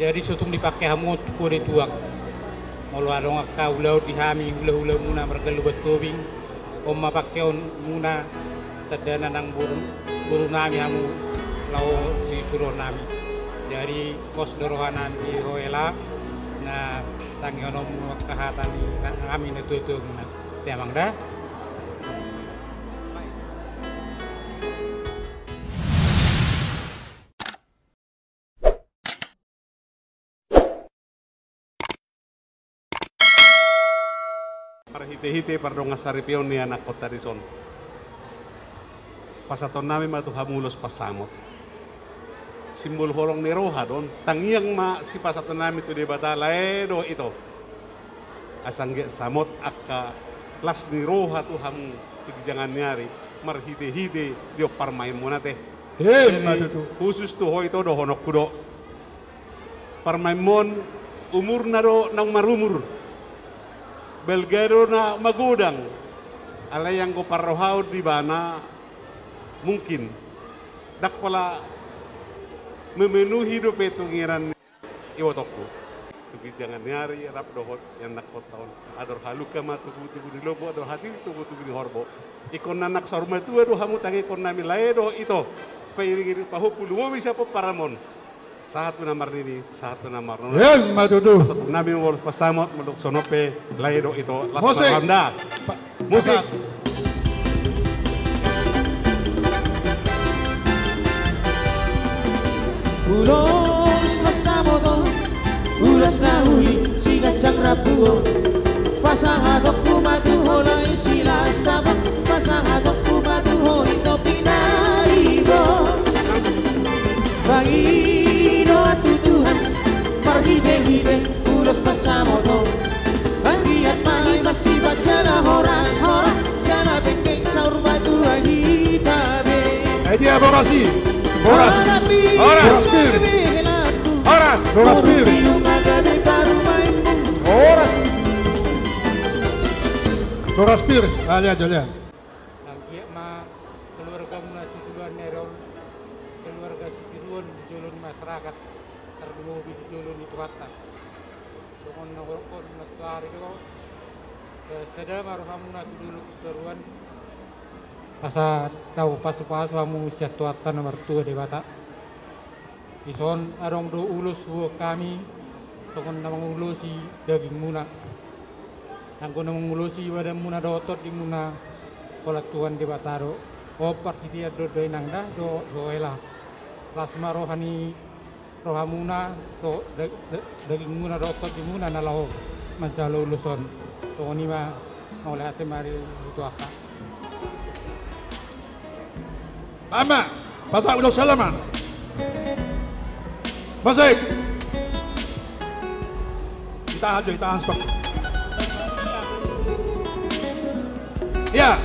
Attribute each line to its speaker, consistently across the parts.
Speaker 1: Jadi sutung dipakai hamut kuri tuak. Molo adong kau lau dihami hula muna mergelu betubing. Oma pakai muna tadana nang buru nami hamu lau si suruh nami. Jadi kos dorohanan di hoela na tangi ono mu kahatan kami na tutu muna. Tiamang dah.
Speaker 2: Hite-hite pardong asaripion ni anak kota Rison. Pasaton namin matu hamulos pasamot. Simbol holong ni roha don. Tangiang ma si pasaton namin tu di batala do ito. Asangge samot akka las ni roha tu hamu tigijangan nyari. Marhite-hite dio parmain mo nate. Khusus tu ho ito do honok kudo. Parmain mon umur na do nang marumur. Belgero na magudang alay yang ko parohaw di ba na mungkin dak pala memenuhi hidup itu ngiran iwotokku tugi jangan nyari rap dohot yang nak tahun ador haluka ma tugu di lobo ador hati tugu di horbo ikon nanak sorma tu ado hamu tangi kon nami lae do ito pairing pahupulu mo bisa po paramon satu namar ini, satu namar nono.
Speaker 3: Yan, matutu.
Speaker 2: Satu nabi mo pasamot mo sonope lairo ito. Musik. Musik.
Speaker 4: Ulos pasamot ulas na uli si gacang rapuo. Pasangadok kumatuholay sila sabak. Pasangadok kumatuho ito pinaribo. Panginoon at tutuhan, parhide-hide, ulos pasamoto. Hanggiat may masibat siya na horas-horas, siya na bengkeng sa urbado ang hitabi.
Speaker 3: Dia Borasi, Boras, Boras Pir, Boras Pir, Boras Pir, lihat jalan.
Speaker 1: Angkia ma keluarga muna tujuan nerol. Keluarga Sipiruan di julun masyarakat terdulo di julun itu kata sokon nakon natuari ko sada maruhamuna dulu keruan asa tahu pasu-pasu hamu syatuatan nomor 2 di bata ison arong do ulus wo kami sokon namang ulusi daging muna nangko namang ulusi wada muna dotot di muna kolat tuan di bataro opar dia do nangda do elah plasma rohani rohamuna to daging muna rotot di muna nalaho mancalo luson to ni ma mau lihat mari itu apa
Speaker 3: Ama, pasak udah salaman. Masih. Kita stok. Ya.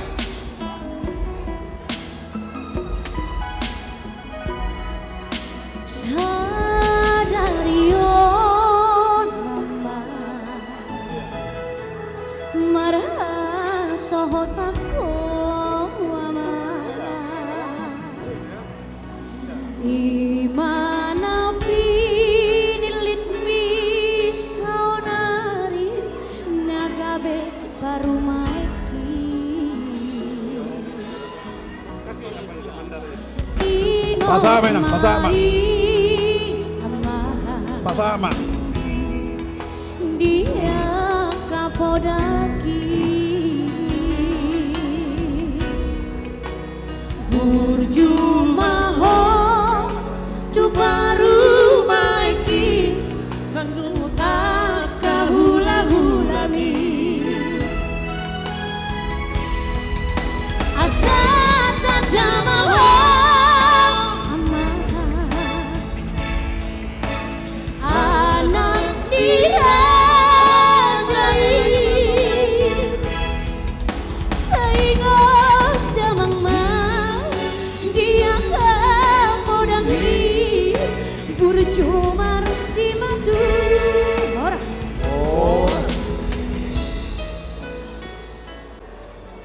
Speaker 3: Pasama nang pasama. Pasama.
Speaker 5: Dia kapodaki burjumaho cuparu maiki nanggung taka hula-hulami asa tadamaho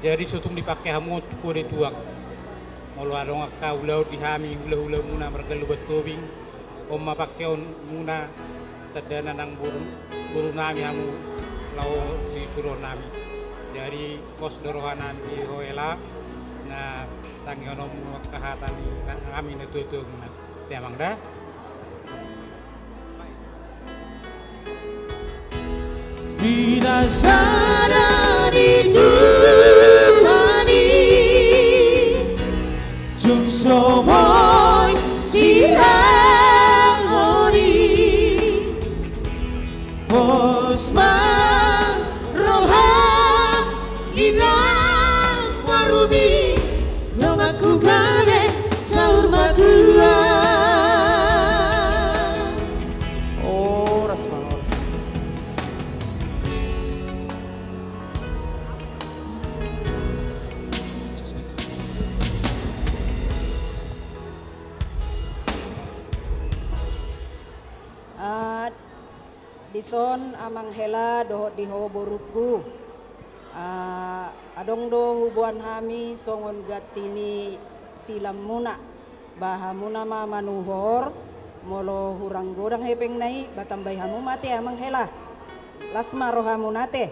Speaker 1: Jadi sutung dipakai hamut kuri tuak. Molo adong kau lau dihami hula muna mergelu betubing. Oma pakai muna tadana nang buru nami hamu lau si suruh nami. Jadi pos dorohanan di hoela na tangyonom kahatan kami na tutung na tiamang dah.
Speaker 4: Bila sadari Tuhani Jung somoy sirang honi Bosman roham inang marumi Nong aku gane saur madura Oh rasma
Speaker 6: Dison amang hela doho diho boruku adong do hubuan hami songon gatini tilam muna bahamuna ma manuhor molo hurang godang hepeng nai batambay hamu mate amang hela lasma rohamu nate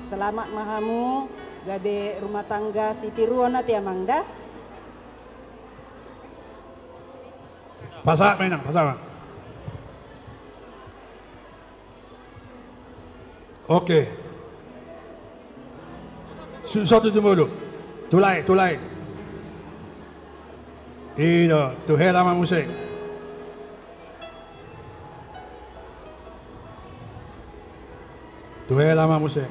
Speaker 6: selamat mahamu gabe rumah tangga si tiruan nate amang dah
Speaker 3: Pasa menang, pasa. Oke. Satu dulu. Tulai. Iyo, tuhel ama musik. Tuhel ama musik.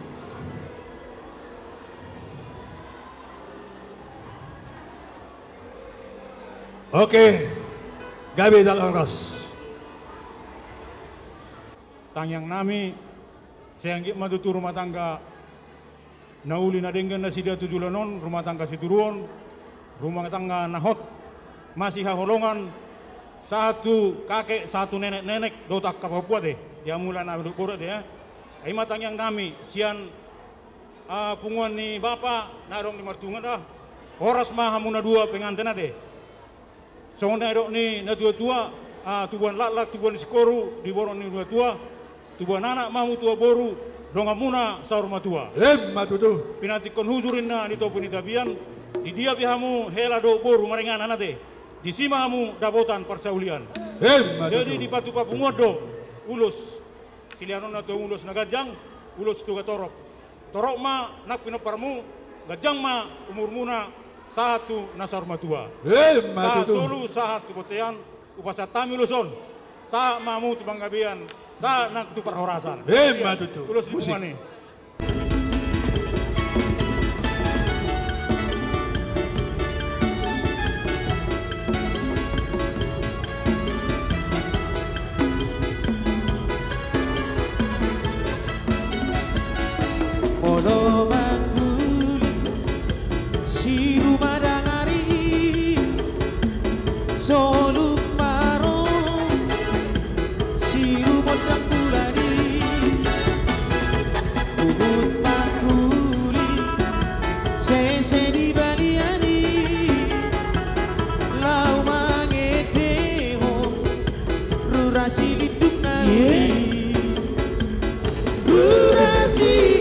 Speaker 3: Oke. Gabi dalam oras. Tangyang nami Seanggit matutu rumah tangga nauli na denggan na sidia tujulanon rumah tangga situruon rumah tangga nahot masih haholongan satu kakek satu nenek dotak kapapua deh dia mula na berukura deh ya ai matang yang nami sian punguan ni bapa narong di martungan dah horas mah hamuna dua pengantin deh songon erok ni na tua tubuan lak tubuan skoru di boron ni tua tubuan anak mahu tua boru donga muna saur matua matutu pinati kon hujurin na di topu ni tabian di dia pihamu hela do boru marengan anate di sima hamu dabotan persaulian jadi di patu papunguat do ulus silianon na to ulus na gajang ulus tu torok ma nak pinoparmu gajang ma umur muna satu na saur matua matutu solu satu botean upasatami luson sa mamu tu banggabian sa nak tu perhorasan matutu ulus di kumani
Speaker 4: Mono mangguli si rumah dangari soluk maro si rumah kampulani bubut mangguli sese di baliani lau mangedeho rurasi liduk nari rurasi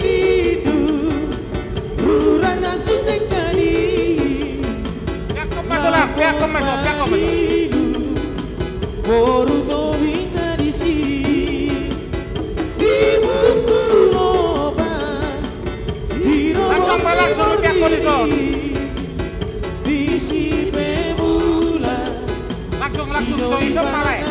Speaker 4: Boru to bina di si di buku loba di roba di si pemula langsung so marai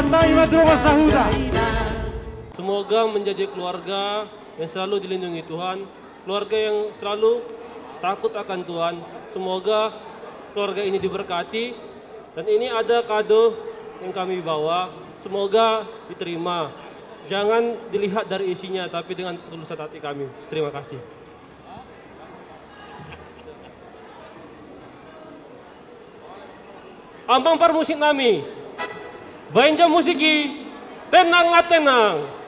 Speaker 3: taima droga sahuda.
Speaker 7: Semoga menjadi keluarga yang selalu dilindungi Tuhan, keluarga yang selalu takut akan Tuhan. Semoga keluarga ini diberkati dan ini ada kado yang kami bawa. Semoga diterima. Jangan dilihat dari isinya, tapi dengan ketulusan hati kami. Terima kasih. Ambang par musik nami, bainja musiki, tenang tenang.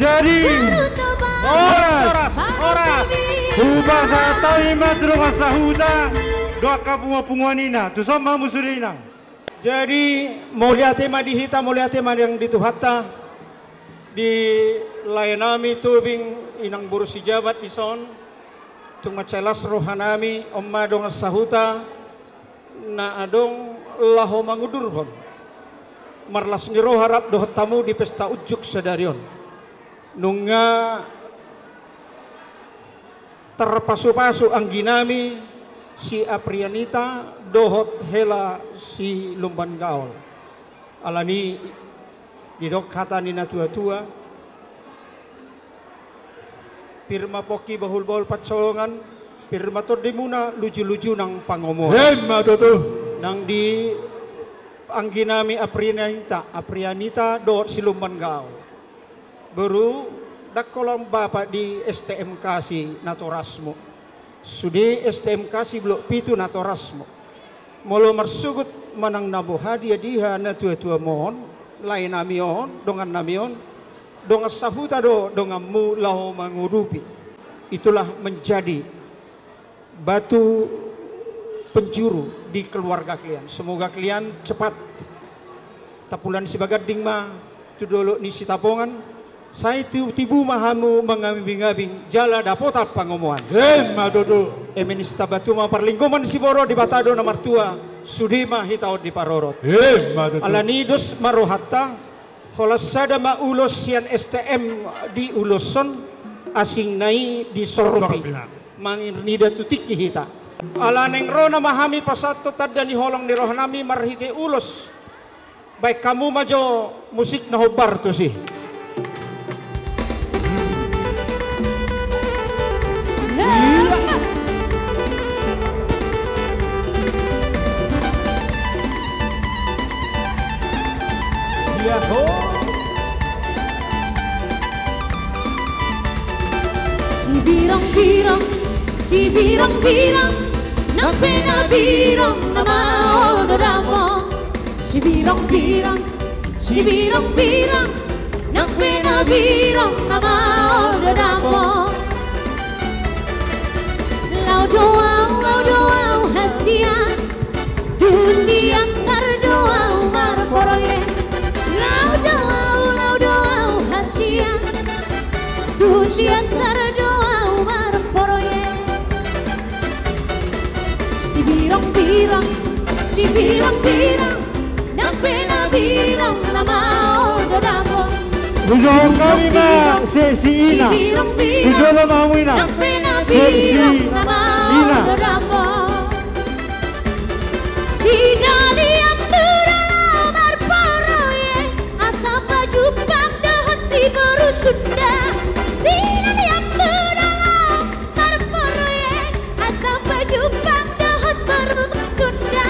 Speaker 3: Jadi oras Ubasa taima droga sahuda doa kapunga nina tu sama musurina. Jadi mulia tema dihita mulia tema yang dituhatta di layanami tubing inang burusi jabat ison tung macelas rohanami omma dong sahuta na adong laho mangudurhon marlas ngiro harap doh tamu di pesta ujuk sedarion nunga terpasu-pasu angginami si Aprianita dohot hela si Lumban Gaol alani didok kata nina tua-tua pirma poki bahul-bahul pacolongan pirma tordimuna luju-luju nang pangomo nang di angginami Aprianita dohot si Lumban Gaol baru dak kolom bapak di STM kasi natorasmo sudi STM kasi blok pitu natorasmo molo marsugut manang nabo hadiah diha na tua-tua mohon lain namion dongan namion dongan sahuta do dongan mu lau mangurupi itulah menjadi batu penjuru di keluarga kalian. Semoga kalian cepat tapulan si bagading ma tu dulu ni si tapongan saya tibu mahamu mengabing-abing jala dapotat pangomuan. Madodo. Emenista batu ma parlingkuman si boro di batado nomor tua sudima hitaud di parorot. Madodo. Alanidos marohatta holas sada ma ulos sian STM di uloson asing nai di soropi. Mangirnida tutik hita. Alaneng rona mahami pasato tadda ni holong ni rohnami marhite ulos. Baik kamu majo musik na hobar to sih.
Speaker 5: Si birong-birong nang pinabirong na maodoramo. Si birong-birong nang pinabirong na maodoramo. Laudoau hasian tu siang terdoau marporoye. Laudoau hasian tu siang terdoau marporoye. Si birong-birong nang pinabirong na maodoramo.
Speaker 3: Ujung kami ma si Ina. Ujung lo mau Ina. Si Ina.
Speaker 5: Si dali yang beralamar paroye asa baju pangdahan si berusunda. Si dali yang beralamar paroye asa baju pangdahan berusunda.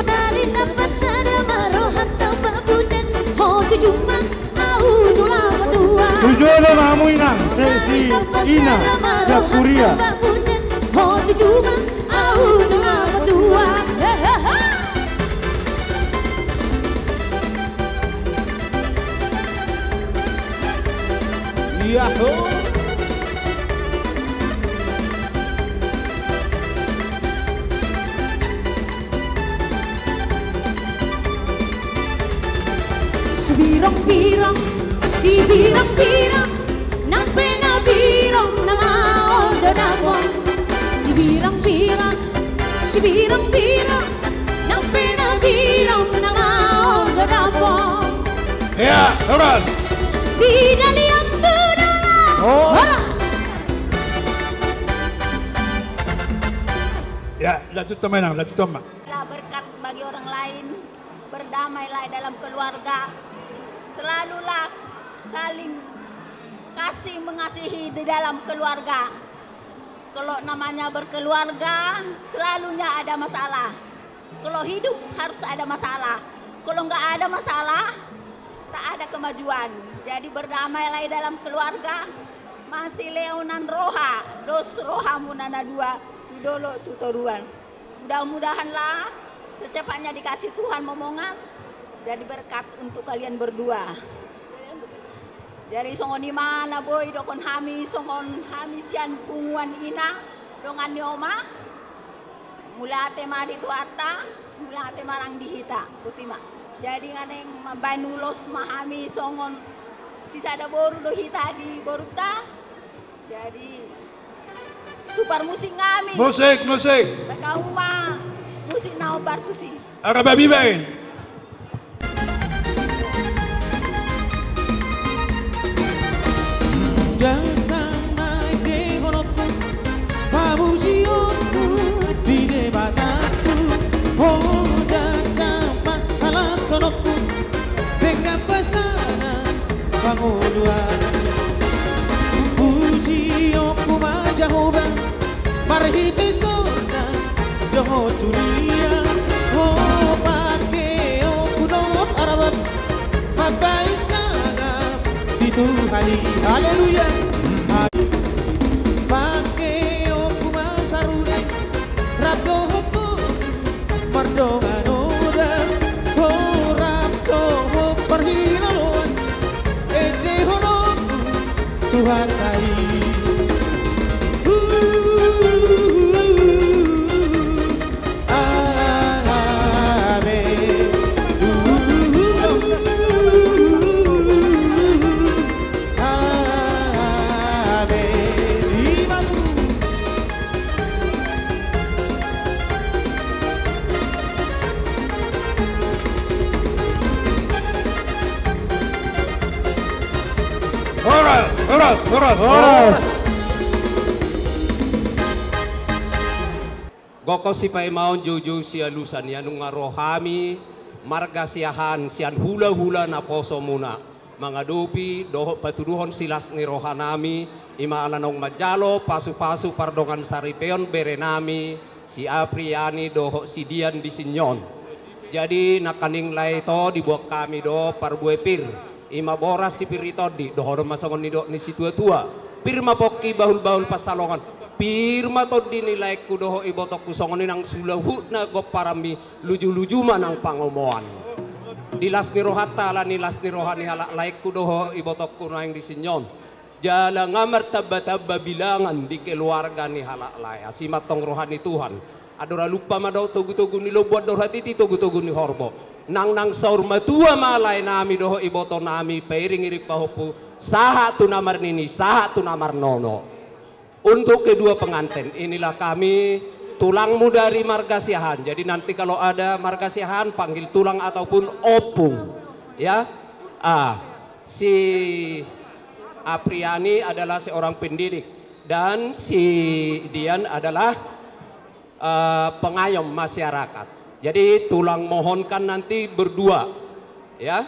Speaker 5: Dari nafas ada marohan tambah budan ho cuma au dua dua.
Speaker 3: Ujung lo mau Ina. Si Ina. Japuria.
Speaker 5: Ho cuma au dua.
Speaker 4: Yahoo!
Speaker 5: Si birong-birong nang pinabirong na maodoramo. Si birang-birang nang pinagirang na maong darapon.
Speaker 3: Ya, terus.
Speaker 5: Si Daliang Tudalang.
Speaker 3: Ya, lanjut teman, lanjut teman.
Speaker 8: Berkat bagi orang lain, berdamailah dalam keluarga, selalulah saling kasih mengasihi di dalam keluarga. Kalau namanya berkeluarga, selalunya ada masalah. Kalau hidup harus ada masalah. Kalau nggak ada masalah, tak ada kemajuan. Jadi berdamailah dalam keluarga. Masih leonan roha, dos roha munana dua, tudolo tutoruan. Mudah-mudahanlah secepatnya dikasih Tuhan momongan. Jadi berkat untuk kalian berdua. Jadi songon mana boy dokon hami songon hami sian punguan ina dongan nioma mula tema di tuata mula tema lang dihita kutima. Jadi nganeng mabanulos mahami songon sisa ada boru do hita di boruta. Jadi tupar musik ngami.
Speaker 3: Musik.
Speaker 8: Bakauma musik nao bartusi.
Speaker 3: Arababi bain.
Speaker 4: Damai degonotku, pamujionku di debatanku. Oh damai alasonotku, dengan pesanan panguluan. Pujioku majahoban, marhite sona doho dunia. Oh pakeo kunot arabab, mabaisana. Tuhani, haleluya. Pakai oku masarure, rabdo hopo, mardonga noda, oh rabdo hopo perhinaloan, ede honoku Tuhan tai.
Speaker 3: Horas.
Speaker 9: Goko si paimaon jojo si alusan yanung ngarohami marga siahan sian hula-hula na poso muna mangadupi doho patuduhon silas ni rohanami ima alanong majalo pasu-pasu pardongan saripeon berenami si Apriani doho si Dian di Sinyon. Jadi nakaning laito dibuat kami do parbuepir ima boras si piritodi doho masangon ni do ni si tua-tua pirma poki bahul-bahul pasalongan pirma to dinilai ku doho ibotok kusongon nang sulahu na go parami luju-luju manang pangomoan dilas ni rohata la nilas ni rohani halak laik ku doho ibotok ku nang di Sinyon jala ngamar tabba-tabba bilangan di keluarga ni halak lai asimatong rohani Tuhan adora lupa madaw tugu-tugu ni lobuat dor hati tugu-tugu ni horbo nang saur matua malay nami doho iboto nami pairing irik pahopu saha tu namar nini saha tu namar nono. Untuk kedua pengantin inilah kami tulangmu dari Margasiahan. Jadi nanti kalau ada Margasiahan panggil tulang ataupun opung ya. Si Apriani adalah seorang pendidik dan si Dian adalah pengayom masyarakat. Jadi tulang mohonkan nanti berdua ya.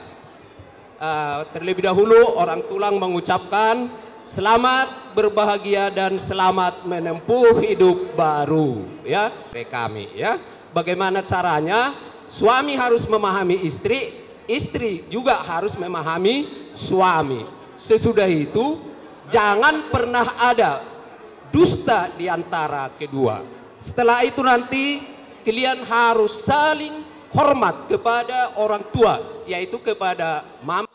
Speaker 9: Terlebih dahulu orang tulang mengucapkan selamat berbahagia dan selamat menempuh hidup baru ya kami ya. Bagaimana caranya? Suami harus memahami istri, istri juga harus memahami suami. Sesudah itu jangan pernah ada dusta di antara kedua. Setelah itu nanti kalian harus saling hormat kepada orang tua, yaitu kepada mama,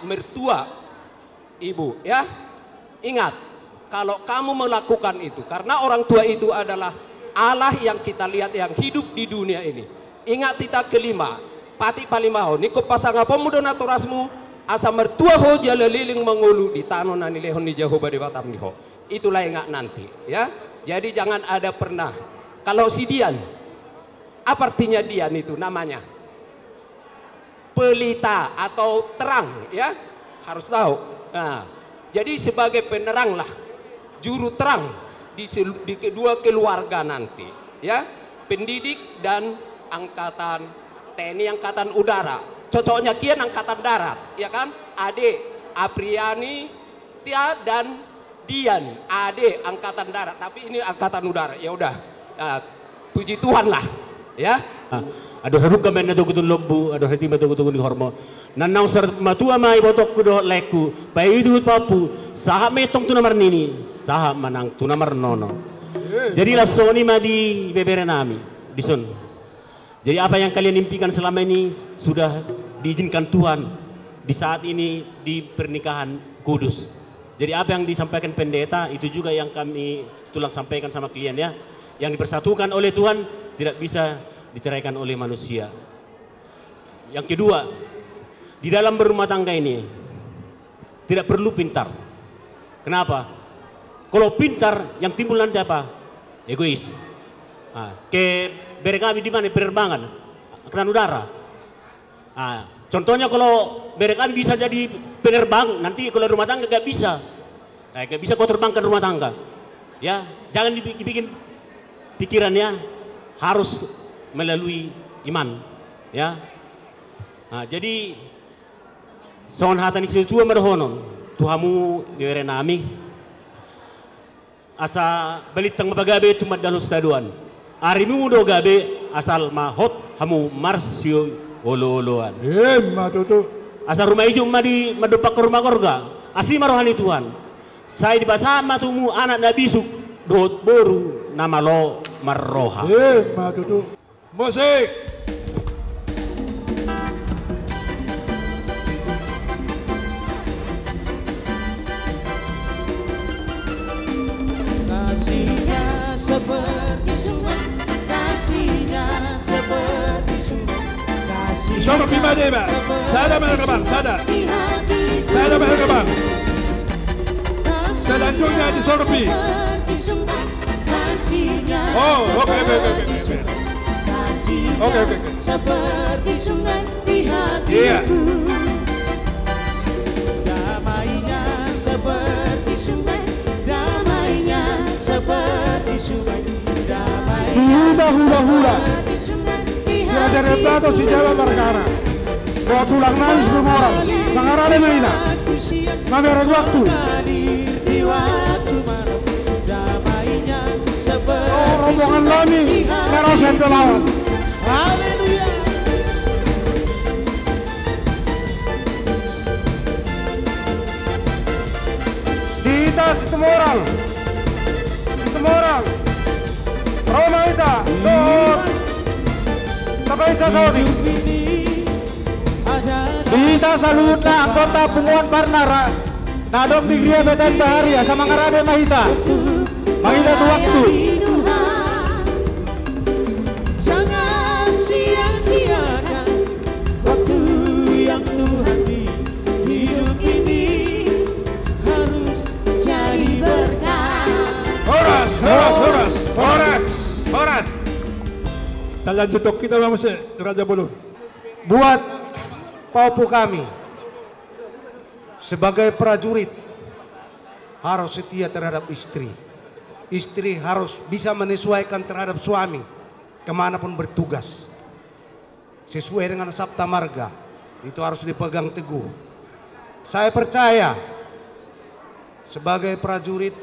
Speaker 9: mertua, ibu ya. Ingat, kalau kamu melakukan itu, karena orang tua itu adalah Allah yang kita lihat yang hidup di dunia ini. Ingat kita kelima, pati palimaho, niko pasanga pemuda naturasmu, asa mertua ho jalaliling mengulu di tano nani lehon di Jehovah di Batam niho. Itulah ingat nanti ya. Jadi jangan ada pernah, kalau si Dian Apa artinya dian itu namanya? Pelita atau terang, ya, harus tahu. Nah, jadi sebagai penerang lah, juru terang di kedua keluarga nanti, ya, pendidik dan angkatan TNI Angkatan Udara. Cocoknya kian Angkatan Darat, ya kan? Ade Apriani, Tia dan Dian, Ade Angkatan Darat, tapi ini Angkatan Udara. Ya udah, puji Tuhan lah, ya.
Speaker 10: Aduh haru kami na tukutun lombu, aduh hati matu tukutun di hormo. Nanau ser matua mai botok kudo leku, pai itu papu, saha metong tu nomor nini, saha manang tu nomor nono. Jadi lah soni ma di bebere nami, di sun. Jadi apa yang kalian impikan selama ini sudah diizinkan Tuhan di saat ini di pernikahan kudus. Jadi apa yang disampaikan pendeta itu juga yang kami tulang sampaikan sama kalian, ya. Yang dipersatukan oleh Tuhan tidak bisa diceraikan oleh manusia. Yang kedua, di dalam berumah tangga ini tidak perlu pintar. Kenapa? Kalau pintar yang timbul nanti apa? Egois. Bere kami di mana? Penerbangan, Angkatan Udara. Contohnya kalau bere kami bisa jadi penerbang, nanti kalau rumah tangga gak bisa. Gak bisa kau terbangkan rumah tangga. Ya, jangan dibikin pikirannya harus melalui iman, ya. Jadi soon hatan isi tua madahonon tuhamu diwere nami asa balitang mapagabe tumadalo staduan arimu do gabe asal mahot hamu marsio olo-oloan
Speaker 3: matutu
Speaker 10: asa rumah ijo madi madupak ke rumah korga asli marohani Tuhan saya dibasama tumu anak nabi suk dot boru nama lo marroha
Speaker 3: matutu musik.
Speaker 4: Kasihnya seperti sungai, kasihnya seperti sungai, kasihnya
Speaker 3: Sono prima deva, sada melakaban, sada melakaban, sada anjungnya di sorpi. Oh, oke. Oke.
Speaker 4: Seperti sungai di hatiku, damainya seperti sungai, damainya seperti sungai, damainya seperti sungai di
Speaker 3: Tiada replato si jalan perkara. Kau tulang nangis bermoral, mengarah Medina, mengarah waktu.
Speaker 4: di waktu malam, damainya seperti
Speaker 3: Rombongan kami, ngerosen ke lawan.
Speaker 4: Haleluya.
Speaker 3: Di tas semua orang, Roma ita, doon, sabay sa Saudi. Di salud na anggota Punguan Barnara, nadok di Gria Betan Baharia sama ngarade Mahita, Mahita tu waktu.
Speaker 4: Jangan sia-siakan waktu yang Tuhan beri. Hidup ini harus jadi berkah.
Speaker 3: Horas. Talan jutok kita masih Raja Bulu. Buat paupu kami sebagai prajurit harus setia terhadap istri. Istri harus bisa menyesuaikan terhadap suami kemanapun bertugas. Sesuai dengan Sabta Marga, itu harus dipegang teguh. Saya percaya sebagai prajurit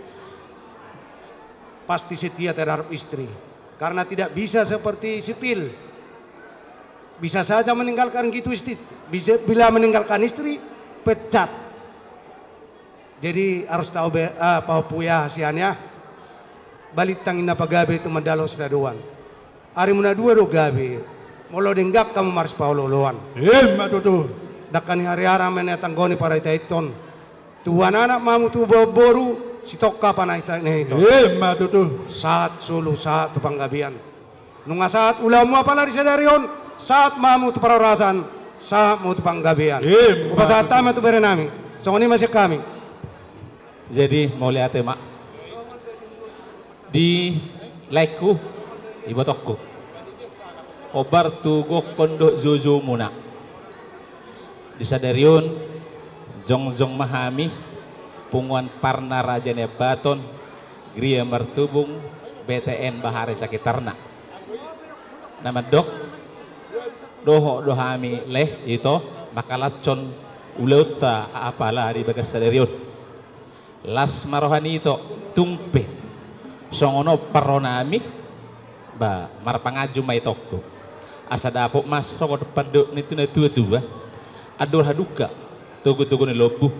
Speaker 3: pasti setia terhadap istri. Karena tidak bisa seperti sipil. Bisa saja meninggalkan gitu istri. Bila meninggalkan istri, pecat. Jadi harus tahu paupuya hasiannya. Balitang ina pagabe itu medalo sedaduan. Ari muna dua do gabe. Molo denggak kamu mars pauloloan. Matutu. Dakani hari-hari menetanggoni para itaiton. Tuan anak mamu tu boru sitokka panah itu. Matutu. Saat sulu saat tu panggabian. Nunga saat ulamu apalah di sedarion. Saat mamu tu perarasan. Saat mu tu panggabian. Saat tamat tu berenami. Songoni masih kami.
Speaker 11: Jadi mau lihat ya mak. Di like-ku, di botokku. obar tugo kondo Jojo muna. Disadarion Jongjong Mahami punguan parna rajane baton Gria Martubung BTN Bahari Sakitarna. Nama dok doho dohami leh itu makalacon ulauta apalah di bagas sadarion. Las marohani itu tumpe songono paronami ba marpangaju mai tokku asa dapok mas songo depan dok nitu na tua ador haduka tugu-tugu ni lobu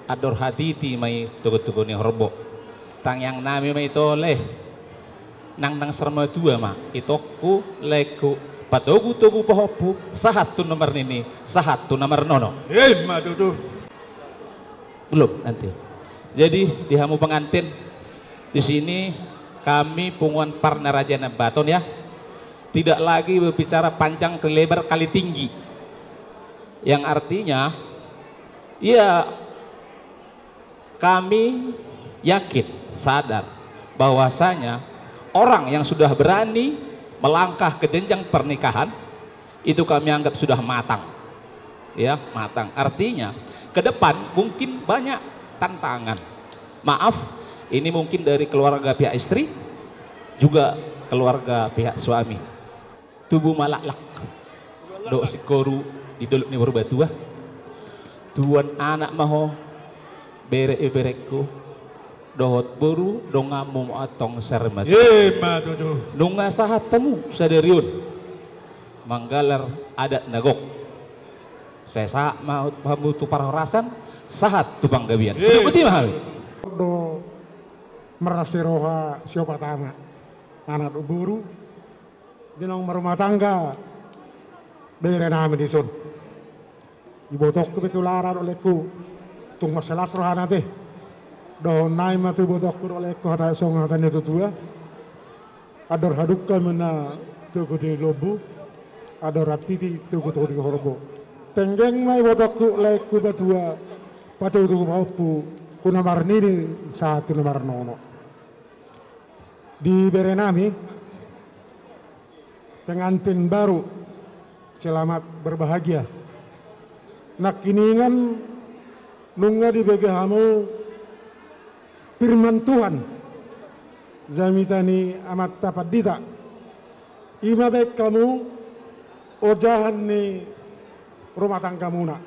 Speaker 11: ador hatiti mai tugu-tugu ni horbo tang yang nami mai toleh nang serma tua ma itokku leku patogu tugu pohopu sahatu nomor nini sahatu nomor nono
Speaker 3: madudu
Speaker 11: belum nanti. Jadi di hamu pengantin di sini kami punguan parna Rajana Baton ya tidak lagi berbicara panjang ke lebar kali tinggi, yang artinya ya kami yakin sadar bahwasanya orang yang sudah berani melangkah ke jenjang pernikahan itu kami anggap sudah matang, ya matang. Artinya ke depan mungkin banyak tantangan. Maaf, ini mungkin dari keluarga pihak istri juga keluarga pihak suami. Tubuh malaklak do sikoru di dolok ni berbatua tuan anak maho berekku dohot buru dongamu atong sermat nunga sahat temu sadariun manggalar adat nagok sesa maut pamu tu parahorasan sahat tu panggabian betul mahal
Speaker 12: do merasi roha siapa tama anak buru dinong merumah tangga daerah nami di sun ibotok kebetularan olehku tung masalah rohana teh do naik matu botok olehku hata song hata itu tua ador haduka mena tuku di lobu ador ratiti tuku di horbo tenggeng mai botokku olehku batua patu tuku paupu kuna marnini saat kuna marnono di Berenami pengantin baru selamat berbahagia nak kiningan nunga di begahamu firman Tuhan zamitani amat tapat dita ima baik kamu ojahan ni rumah tangga muna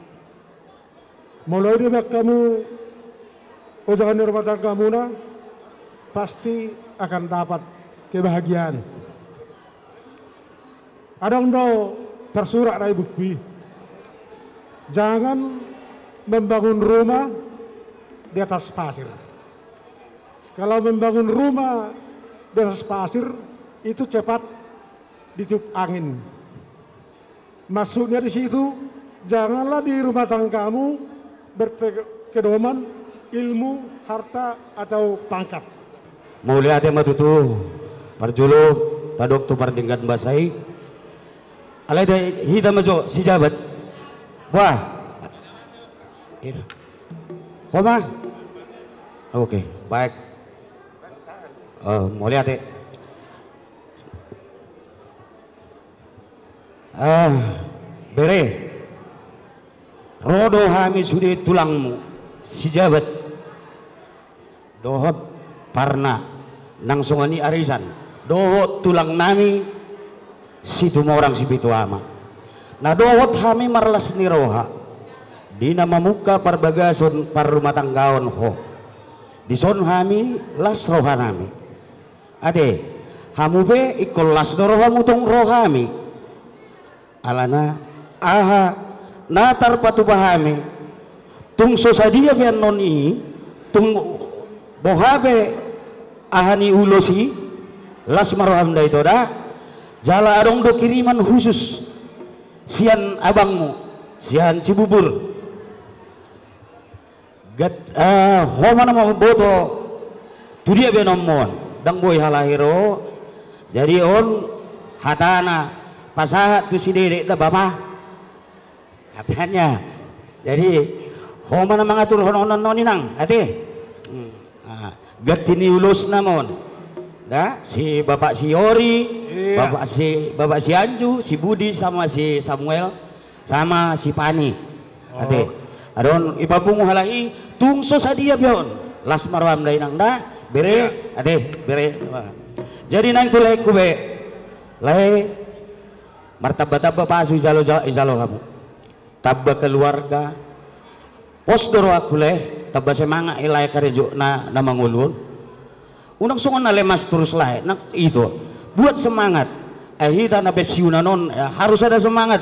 Speaker 12: mulai di baik kamu ojahan ni rumah tangga muna pasti akan dapat kebahagiaan. Adang do tersurat dari bukti. Jangan membangun rumah di atas pasir. Kalau membangun rumah di atas pasir itu cepat ditiup angin. Maksudnya di situ janganlah di rumah tanggamu berpedoman ilmu, harta atau pangkat.
Speaker 10: Mau lihat yang matutu parjulu tadok tu pardinggan basai alai deh hitam majo si jabat wah ini koma oke baik mau lihat bere rodo hami sudah tulangmu si jabat dohot parna nang songani arisan dohot tulang nami situ orang si bitu ama na dohot hami marlas ni roha dina mamuka parbagason par rumah tanggaon ho dison hami las roha nami ade hamu be ikol las do roha mutong rohami alana aha natar patupahami tung sosadia bian noni tung bohabe ahani ulosi las maroham da itu dah jala adong do kiriman khusus sian abangmu sian Cibubur gat homa nama boto tu dia benomon dang boy halahiro jadi on hatana pasahat tu si dedek da bapa katanya jadi homa nama ngatur honon noninang ate gatini ulus namon Dah, si Bapak si Yori, Bapak si Anju, si Budi sama si Samuel, sama si Pani. Ate, adon ipapung halai tungso sadia bion. Las marwam dai nang da, bere, ade, bere. Jadi nang tulay kube, lay martabba-tabba pasu ijalo kamu. Tabba keluarga, pos doro aku leh, tabba semanga ilay karejo na mangulun. Unang sungon na lemas terus lah, nak itu buat semangat. Kita na besiuna non harus ada semangat.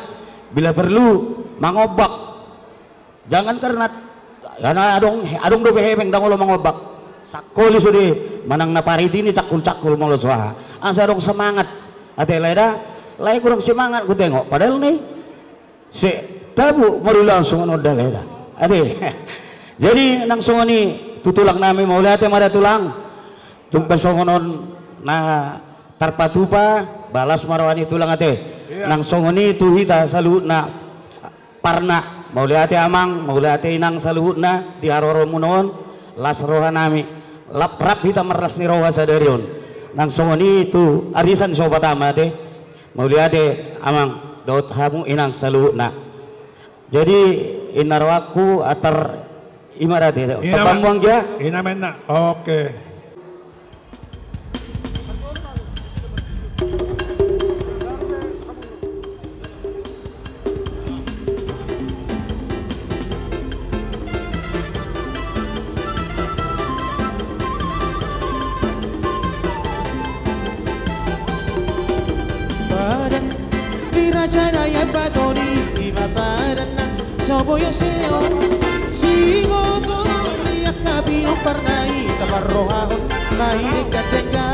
Speaker 10: Bila perlu mangobak. Jangan karena adong do behebeng dangolo mangobak. Sakoli sudi manang na pariti ni cakul-cakul molo suha. Asa dong semangat. Ate leda, lay kurang semangat ku tengok. Padahal nih si tabu mau langsung nodal leda. Ade. Jadi nang sungon ni tutulak namin mau lihat ada tulang. Tumpen songonon na tarpatupa balas marwani tulang ate. Nang songon ni tuhita salut na parna. Mau lihat amang, mau lihat inang saluhut na di haroro munon las roha nami rap kita meras ni roha sadarion nang songoni itu arisan so pertama deh mau lihat amang daud hamu inang saluhut na jadi inarwaku atar imarate papamuang dia
Speaker 3: inamen na oke.
Speaker 4: Janaya badoni imaparana soboyo seo sigo ya kabino parnai tabarroha mahire katenga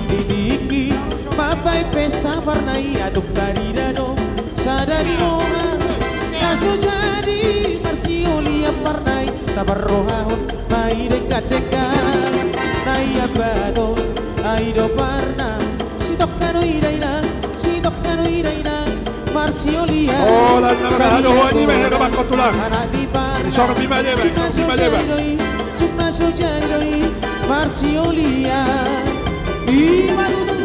Speaker 4: didiki mapai pesta parnai aduk karidano sadari roha kaso jadi marsiolia parnai tabarroha mahire katenga naya badon aido parna si toccano iraina Marsiolia
Speaker 3: oh lan namrahado wani meh na bakotulang isor bima leba
Speaker 4: Cukna sojaroi Marsiolia Imaludu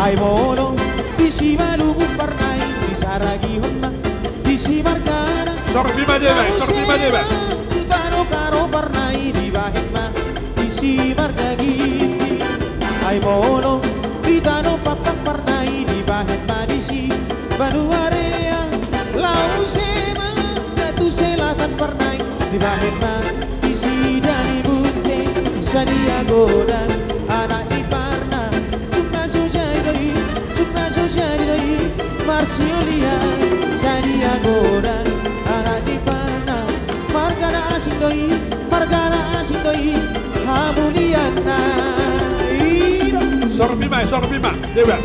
Speaker 4: Ay mono si malugu parnai di saragi honna di si markana
Speaker 3: sorbi madeba
Speaker 4: tutano karo parnai di bahema di si margagi ai mono vitano papak parnai di bahema di si banuarea lau sema datu selatan parnai di bahema di si dani butte sadia goda anak di parna cuma sujai Marsiolia Sadia Goda anak di pana margana asing doi hamuliana
Speaker 3: sorbima dewa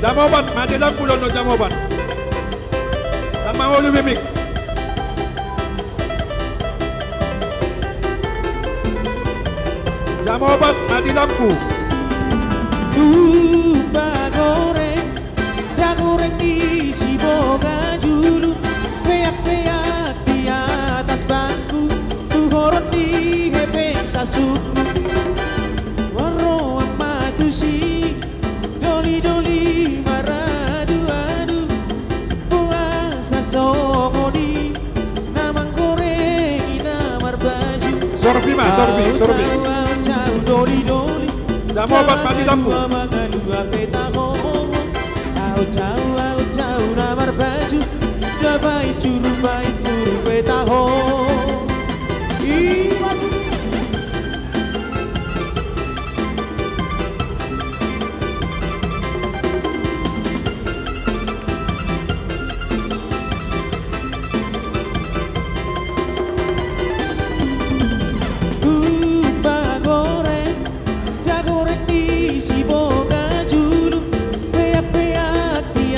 Speaker 3: jamoban majelang pulau no jamoban sama olu mimik jamoban majelamku
Speaker 4: goreng di si boga julu peak-peak di atas bangku tu horot di hepeng sasuku waro amatu si doli maradu-adu puasa songodi namang goreng inamar baju
Speaker 3: sorbi
Speaker 4: jauh doli
Speaker 3: jamu obat mati lampu
Speaker 4: Jauh namar baju dabai curu betaho goreng di si boga julu peak-peak di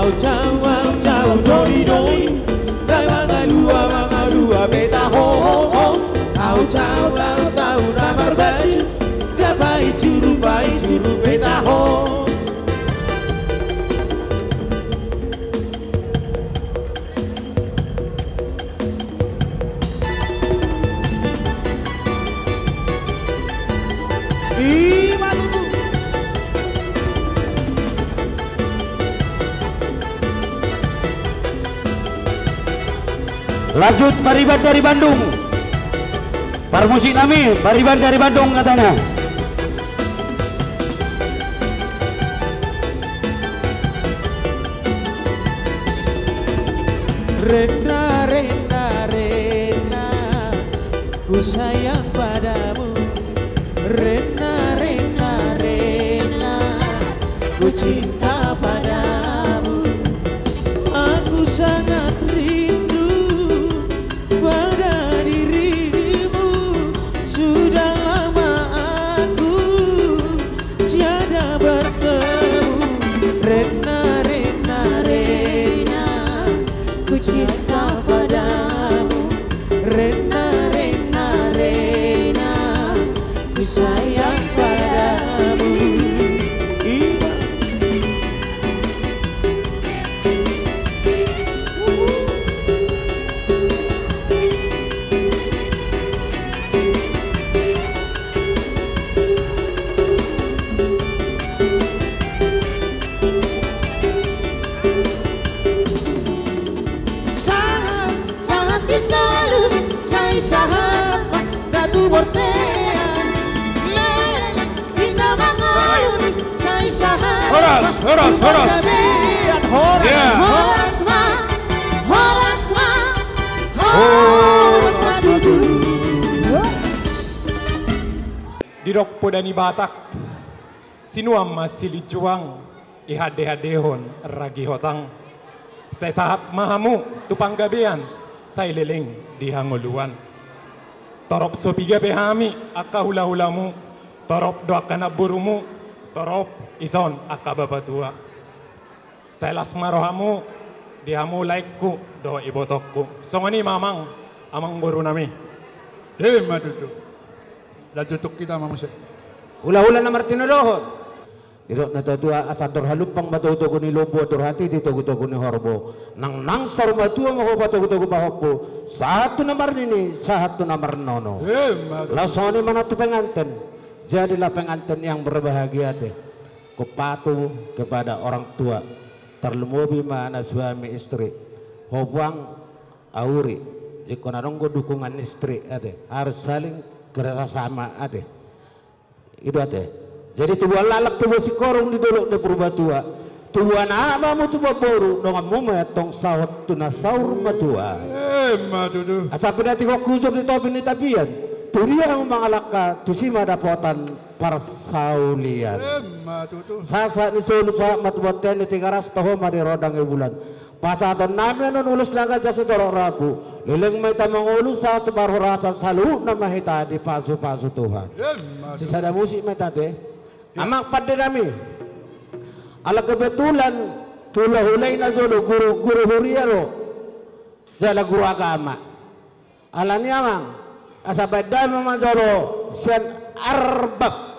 Speaker 4: Au chau doi doi Dai mangalua beta ho ho ho Au chau namar baju Dapai juru beta ho
Speaker 10: Lanjut Pariban dari Bandung. Permusik nami Pariban dari Bandung katanya.
Speaker 4: Rena, Rena, Rena, ku sayang padamu. Rena, Rena, Rena, ku cinta padamu. Aku sangat rindu pada dirimu. Sudah lama aku tiada bertemu. Rena, Rena, Rena, ku cinta padamu. Rena, Rena, Rena, ku sayang padamu. Sahabat datu bortean kita bangun saya sahabat
Speaker 3: horas Didok podani Batak sinuam masih licuang ihade-hadehon ragi hotang saya sahat mahamu tupang gabean saya leleng di hanguluan torop sopiga behami akka hula-hulamu torop doakan burumu torop ison akka babatua saya las marohamu dihamu laikku do ibotokku songani mamang amang buru nami
Speaker 13: madudu dan tutuk kita mamusia
Speaker 14: hula-hula na Martino dohon Irok na tatua asador halupang matuto ni lobo ador hati di togo-togo ni horbo nang sar matua mo patogo-togo bahoko satu nomor ini satu nomor nono lasoni mana tu pengantin jadilah pengantin yang berbahagia deh kupatuh kepada orang tua terlemobi mana suami istri hobang auri jika naronggo dukungan istri ade harus saling kerjasama ade itu ade. Jadi tubuh lalak tubuh si korong di dolok de purbatua. Tubuh nama mu tubuh boru dengan mu metong sahut tuna saur matua.
Speaker 13: Madudu.
Speaker 14: Asa pedati kok kujob di topi ni tapian. Turia mangalaka tusima dapotan parsaulian.
Speaker 13: Madudu.
Speaker 14: Sasa ni sulu sa matubaten ni tigaras taho mari rodang bulan. Pasaton nami non ulus naga jasa dorok ragu. Leleng may tamang ulus sa tubar horasa salu na mahita di pasu-pasu Tuhan. Sisa da musik may tate. Amak pada nami ala kebetulan tula hulay na zolo guru huriaro jala guru agama ala ni amang asabay dami man zolo siyan arbak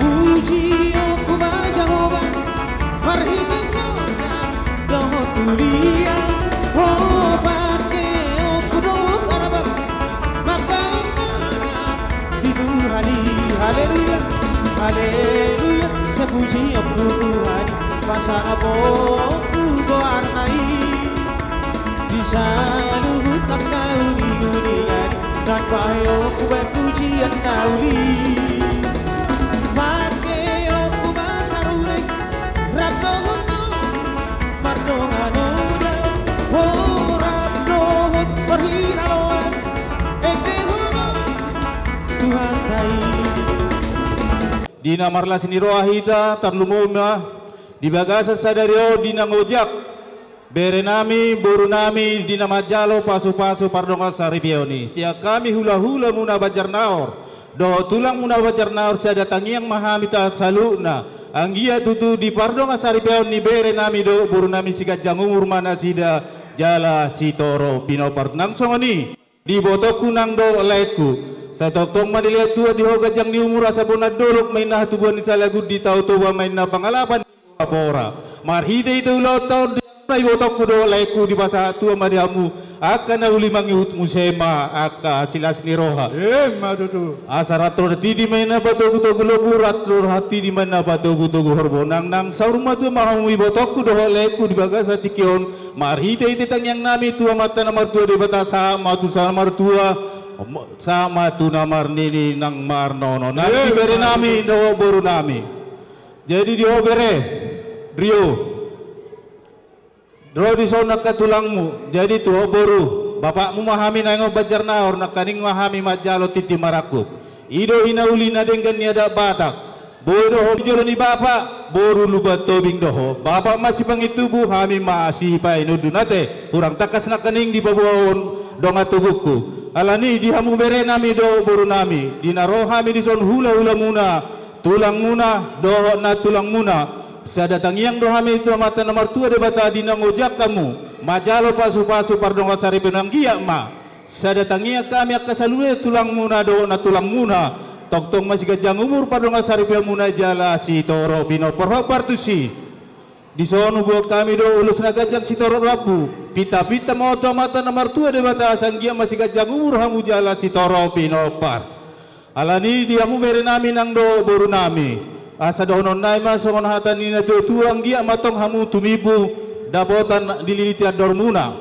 Speaker 4: Puji aku baca obat marhita soda doho tulia obat ke aku doh tarabab mapai sana itu hari haleluya haleluya sepuji aku Tuhan masa aku goarnai di saluhut tak kau di dunia dan payo ku pujian tauli pakai aku basarulek rabdo
Speaker 11: dina marlas ni roahita tarlumoma di bagasa sadario dina ngojak bere nami boru nami dina majalo pasu-pasu pardonga saribioni sia kami hula-hula muna bajar naor do tulang muna bajar naor sia datangi yang mahamita saluna anggia tutu di pardonga saribioni bere nami do boru nami sikat jangumur mana sida jala sitoro pinopart nang songoni di botok kunang do leku satotong madiliat tua di hoga jang di umur asa bona dolok main nah tubuan di salagu di tau toba main na pangalapan bora marhide itu loto di botok kudo leku di masa tua madiamu akan uli mangiut musema aka silas niroha
Speaker 13: matutu
Speaker 11: asaratro di mana batu kudo geloburat lur hati di mana batu kudo horbonang nang saurma tu mahamui botok kudo leku di bagasa tikion marhide itu tang yang nami tua mata nomor tua di batasa matu sama tua sama tu namar nini nang marnono nanti beri nami do boru nami jadi di bere Rio Dro di sana katulangmu jadi tu boru bapakmu mahami nango bajar naor nakaning mahami majalo titi marakuk ido inauli na dengan niada batak bodoh jolo ni bapak boru luba tobing doho bapak masih pangitubu hami masih pai nudunate kurang takas nakaning di babuon donga tubuku alani di hamu bere nami do boru nami di naro hami di son hula hula muna tulang muna doho na tulang muna sadatang yang dohami itu mata nomor tua debata di ngojak kamu majalo pasu-pasu pardonga sari penanggia ma sadatang yang kami akasalule tulang muna do na tulang muna tok-tok masih gajang umur pardonga sari muna jala si toro bino porho partusi di sono buat kami do ulus na gajang si toro rabu pita-pita moto mata nomor tua debata sanggia masih gajang umur hamu jala si toro bino par alani diamu bere nami nang do boru nami asa donon nai masongon hatan nina tuang dia matong hamu tumibu dabotan dililiti ador muna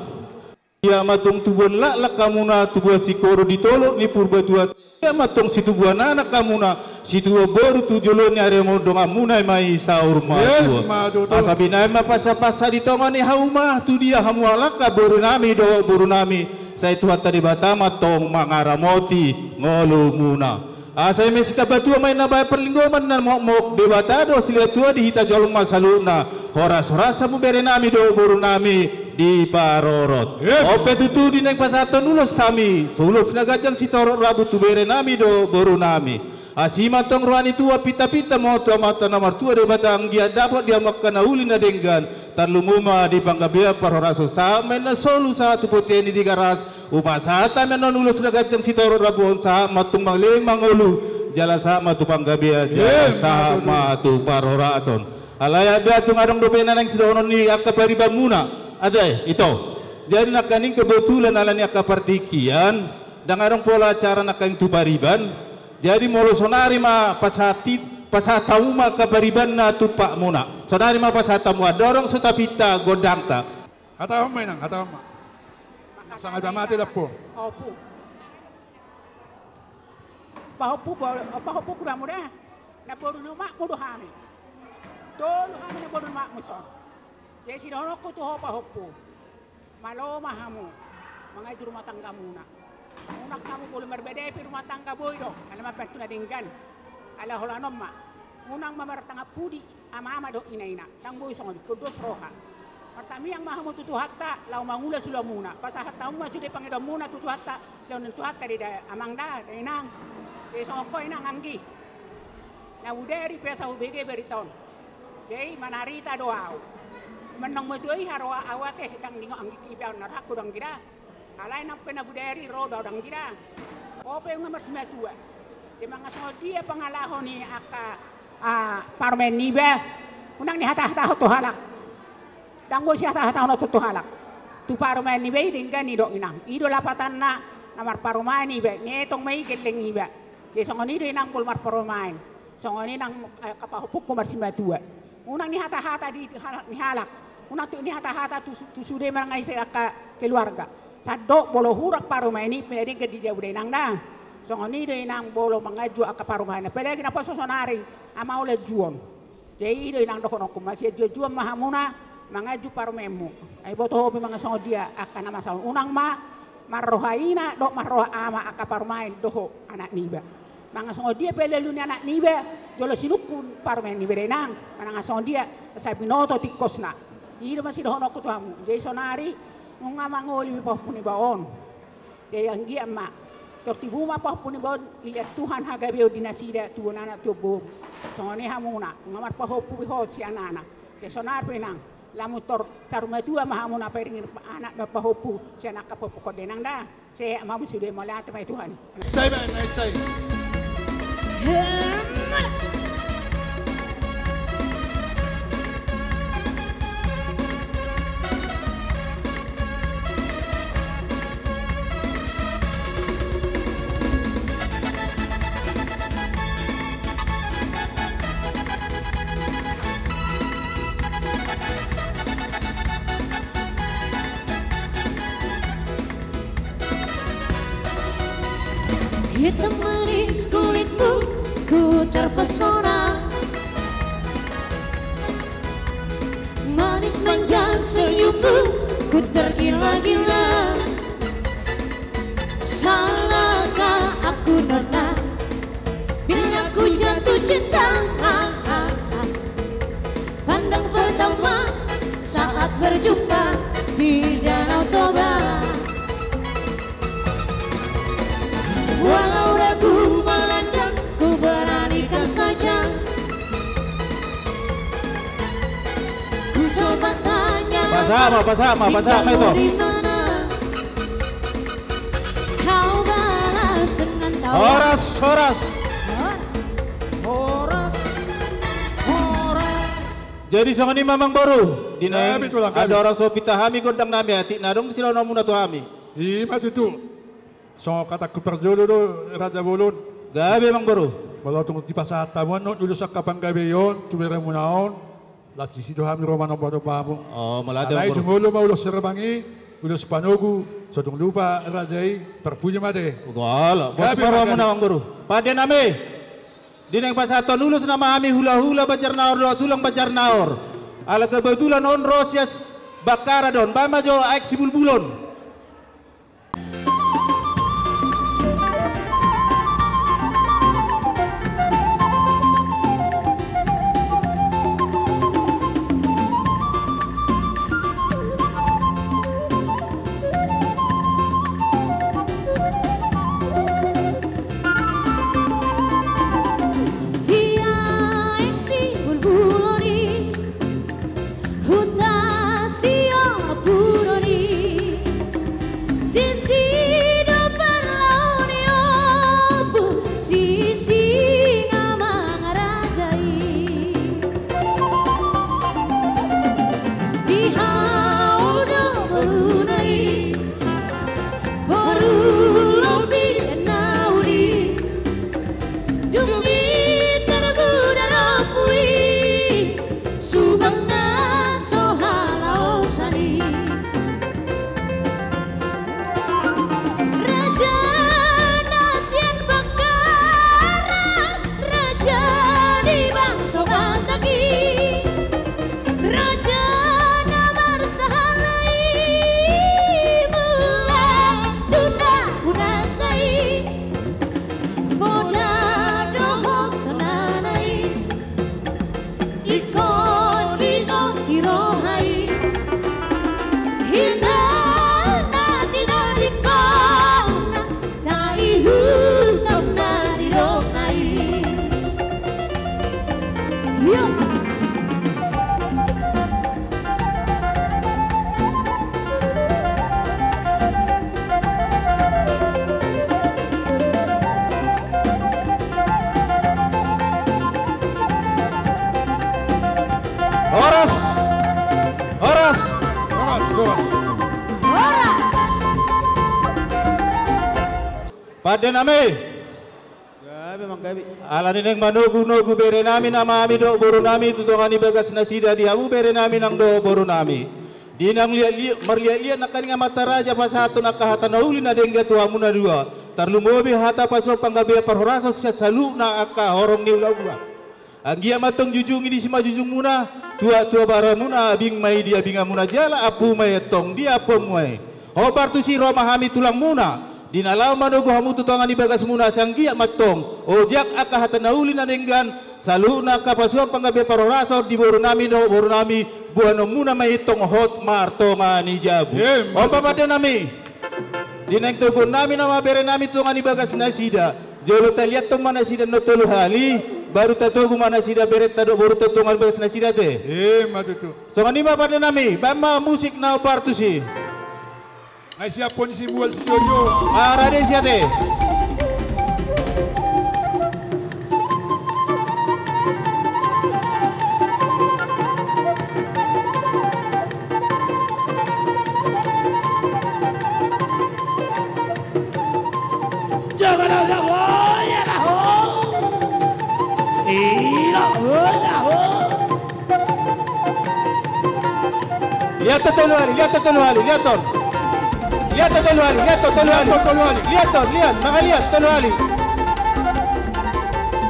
Speaker 11: dia matong tubuan lak kamuna tubuan sikoro ditolok ni purba tua dia matong si tubuan anak kamuna si tua boru tujulon ni aremo donga munai mai saur ma tua asa binai ma pasa-pasa ditongan ni hauma tu dia hamu alaka boru nami do boru nami saya tuhan tadi batama tong mangaramoti ngolu muna saya mesti tabatu main nabai perlinggoman nan mok debata do sila tua di hita jolong masaluna horas-horas samu bere nami do boru nami di parorot ope tutu di naik pasaton ulos sami ulos nagajang si torot rabu tu bere nami do boru nami asima tong ruani tua pita-pita mau tua mata nomor tua debata ang dia dapat dia makan uli na denggan tarlumuma di panggabia parhoraso sa main na solu sa tupoteni di garas upasata menon ulus nagajang si toro rabuon sa matung mangling mangulu jala sa matu panggabia jala sa matu parhorason alaya bia tung adong dopena nang sidonon ni akapariban muna ada ito jadi nakaning kebetulan alani akapartikian dang adong pola acara nakaing tupariban jadi molo sonari ma pasatamu ma kapariban na tupak muna sonari ma pasatamu dorong sutapita godangta
Speaker 13: kata homai nang kata homai sangat mati lapo.
Speaker 15: Opo. Pahopu kurang muda. Na boru mak mudo hami. Tolu hami na boru mak muson. Jadi dono ko to pahopu. Malo mahamu. Mga rumah tangga muna. Unak kamu boleh berbeda di rumah tangga boyo. Alam apa tu na dinggan. Ala holanom ma. Unang mamartanga pudi ama do inaina. Tang boy songon kudos roha. Pertama yang maha tutu hatta lau mangula sudah muna pasal hatta mu masih dipanggil muna tutu hatta lau nentu hatta di amang dah inang di songko inang anggi na uderi pesa ubege beriton jadi manarita doau menang metui haroa awate dang ningo anggi kibiau naraku dang gira alai nang pena buderi roda dang gira ope nomor 92 di mangasno dia pangalahon ni aka parmen nibe unang ni hata-hata to halak danggo siya hata-hata tutu halak tu parumahan ni be dengan ni dok inang ido lapatan na namar parumahan ni be netong may geleng ni be di songoni do inang pulmar parumahan songoni nang kapahupuk kumar simbatua unang ni hata-hata di halak unang tu ni hata-hata tu sude marangai sa keluarga sadok bolo hurak parumahan ni pwede ke di jauh inang na songoni do inang bolo mangaju aka parumahan pwede na pososonari ama ole juon jadi do inang dokon ko masih juon mahamuna mangaju parumemu ay boto hobi mga songo dia akan nama saun unang ma marrohaina dok marroha ama aka parumain doho anak niba Mga songo dia pelelu ni anak nibe, jolo sinukun parmen ni berenang, mga songo dia sa pinoto tikos na. Ida masih dohono ko tuamu. Jadi sonari nunga mangoli mi pahpuni baon. Jadi anggi amma. Tertibu ma pahpuni baon ilihat Tuhan hagabeo dinasida tuan anak tubuh. Songo ni hamuna, ngamar pahpu biho si anak. Jadi sonar penang. Lamu tor caruma tua mahamuna peringin anak na pahpu si anak kapopo ko denang da. Saya mamu sudah mulai temai Tuhan.
Speaker 13: Saya.
Speaker 5: Hitam manis kulitmu, ku terpesona. Manis manja senyummu, ku tergila-gila. Salahkah aku nona, bila ku jatuh cinta? Pandang pertama saat berjumpa di Danau Toba. Walau ragu melanda, ku beranikan saja. Ku coba tanya
Speaker 10: Pasama itu.
Speaker 5: Dimana kau balas dengan tawa.
Speaker 10: Horas. Jadi sangat ni mamang baru. Dina ada orang so pita hami gondang nami hati. Nadong sila namuna tu hami.
Speaker 13: Ima tutu. So kata kuperjolo do Raja Bolon.
Speaker 10: Gabi mang baru.
Speaker 13: Kalau tunggu di pasar tamuan no dulu sak kapan gabe yon tu bere munaon. Lati sido hami romano bado pamu.
Speaker 10: Oh malade.
Speaker 13: Alai jumolo mau ulos serbangi, ulos panogu, so tung lupa rajai perpunya made.
Speaker 10: Gala, bos romano mang baru. Pada nami. Dineng pasaton ulus nama hami hula-hula bajar naor do tulang bajar naor. Ala kebetulan on rosias bakara don bama jo aik sibul bulon. Pada nami.
Speaker 14: Gabi mang gabi.
Speaker 10: Ala nineng manugu bere nami nama ami do boru nami tutungani bagas nasida dihamu bere nami nang do boru nami. Dinang liat merliat nakaringa mata raja pasatu nakahata nauli na dengga tuamu na dua. Tarlumobi hata paso panggabe perhoraso salu na aka horong ni ulah. Anggia matong jujungi di sima jujung muna tua baramuna abing mai dia binga muna jala apu mai tong dia pomai. Hobar tu si Roma hami tulang muna.
Speaker 14: Dinalau manugo hamu tutongan ibagas muna sanggiak matong. Ojak aka hatanauli na denggan. Saluna kapasuan panggabe paroraso di boru nami buano muna mahitong hot martonga ni jabu. Ompa pada nami. Dineng tugon nami nama bere nami tungan ibagas nasida. Jolo taliat tong mana sida no tolu hali. Baru tatugu mana sida bere tado baru tatungan ibagas nasida te.
Speaker 13: Matutu.
Speaker 14: So kanima pada nami. Bama musik na partusi.
Speaker 13: Ay siya po ni si Buwal Studio.
Speaker 14: Arade siya te. Lihat tolu hari, lihat tolu hari, lihat ton. Lihat tolu hari, lihat tolu hari, lihat ton, lihat, mga lihat tolu hari.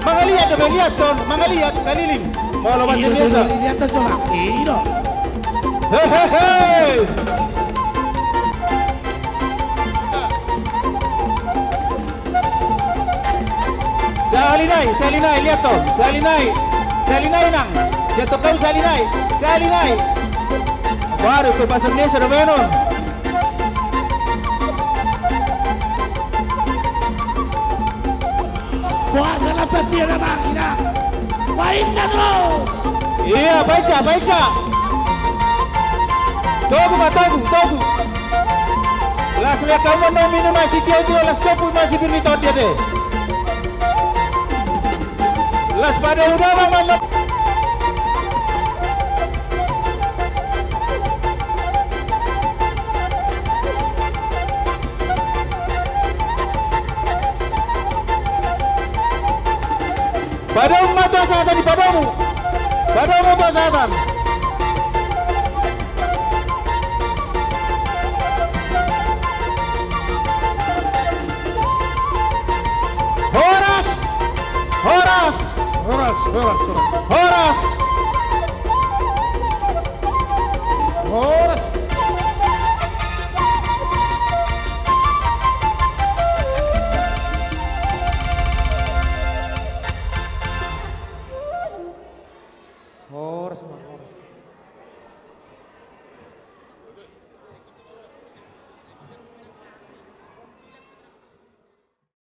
Speaker 14: Mga lihat, lihat ton, mga lihat kaliling. Mau lompat biasa.
Speaker 4: Lihat ton coba. Iyo.
Speaker 14: Hehehe. Salinai, lihat ton, salinai nang. Jatuh kau salinai. Baru ke pasang desa dah menon.
Speaker 4: Puasa la petir na makina. Baca terus.
Speaker 14: Iya, baca. Togu. Las le kamu no minum masih dia las copu masih bernito dia deh. Las pada udah mana. Padamu mata satan di padamu mata satan. Horas.